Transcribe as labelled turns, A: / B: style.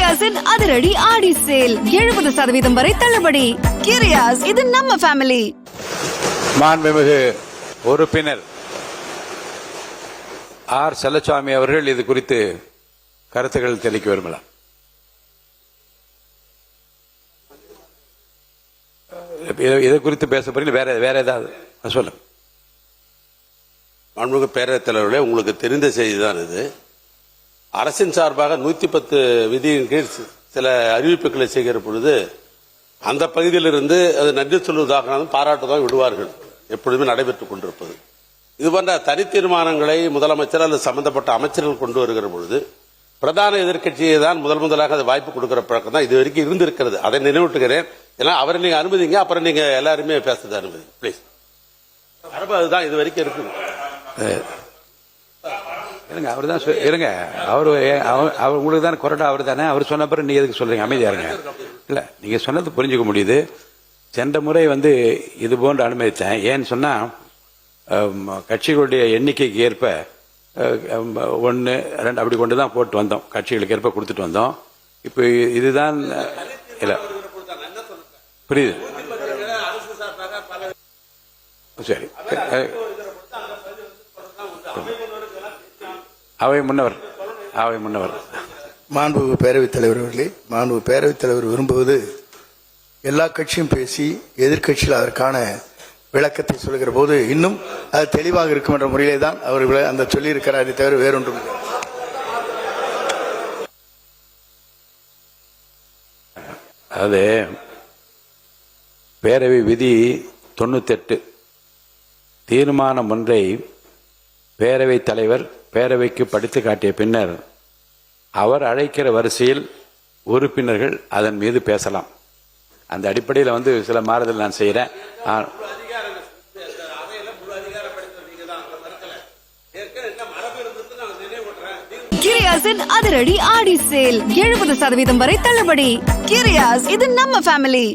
A: கிரியாஸின் அதிரடி ஆடி சேல் 70% வரை தள்ளுபடி. கிரியாஸ், இது நம்ம ஃபேமிலி.
B: மாண்புமிகு உறுப்பினர் ஆர் செல்லசாமி அவர்கள் இது குறித்து கருத்துக்கள் தெரிவிக்க விரும்பலாம். இதை குறித்து பேச போறீங்க, வேற ஏதாவது சொல்லுங்க.
C: மாண்புமிகு பேரவைத் தலைவர்களே, உங்களுக்கு தெரிந்த செய்திதான் இது. அரசின் சார்பாக 110 விதியின் கீழ் சில அறிவிப்புகளை செய்கிற பொழுது அந்த பகுதியிலிருந்து அது நன்றி சொல்வதாக பாராட்டுதான் விடுவார்கள், எப்பொழுதுமே நடைபெற்றுக் கொண்டிருப்பது. இது போன்ற தனி தீர்மானங்களை முதலமைச்சர் அல்லது சம்பந்தப்பட்ட அமைச்சர்கள் கொண்டு வருகிற பொழுது பிரதான எதிர்க்கட்சியை தான் முதலாக அது வாய்ப்பு கொடுக்கிற பழக்கம் தான் இது வரைக்கும் இருந்திருக்கிறது. அதை நினைவூட்டுகிறேன். ஏன்னா அவரை நீங்க அனுமதிங்க, அப்புறம் நீங்க எல்லாருமே பேசுறது அனுமதி பிளீஸ். அதுதான் இது வரைக்கும் இருக்குது.
B: இருங்க, அவர் தான் இருங்க, அவர் உங்களுக்கு தானே கொரட்டா, அவர் தானே, அவர் சொன்ன பிறகு நீங்க எதுக்கு சொல்றீங்க? அமைதியா இருங்க. இல்ல, நீங்க சொன்னது புரிஞ்சுக்க முடியுது. சென்ற முறை இது போன்று அனுமதித்தேன். ஏன்னு சொன்னா கட்சிகளுடைய எண்ணிக்கைக்கு ஏற்ப 1, 2 அப்படி கொண்டுதான் போட்டு வந்தோம். கட்சிகளுக்கு ஏற்ப கொடுத்துட்டு வந்தோம். இப்ப இதுதான் இல்ல, புரியுது. சரி, அவை முன்னவர்
D: மாண்புமிகு பேரவைத் தலைவர் அவர்களே, மாண்புமிகு பேரவைத் தலைவர் விரும்புவது எல்லா கட்சியும் பேசி எதிர்கட்சியில் அதற்கான விளக்கத்தை சொல்லுகிற போது இன்னும் அது தெளிவாக இருக்கும் என்ற முறையிலே தான் அவர் அந்த சொல்லியிருக்கிறார். அதை தவிர வேறொன்றும் இல்லை.
B: அது பேரவை விதி 98 தீர்மானம் ஒன்றை பேரவைத் தலைவர் பேரவைக்கு படித்து காட்டிய பின்னர் அவர் அழைக்கிற வரிசையில் உறுப்பினர்கள் அதன் மீது பேசலாம். அந்த அடிப்படையில் சில மாறுதல் நான் செய்கிறேன்.
A: கிரியாஸின் அதிரடி ஆடி சேல் 70% வரை தள்ளுபடி. கிரியாஸ், இது நம்ம ஃபேமிலி.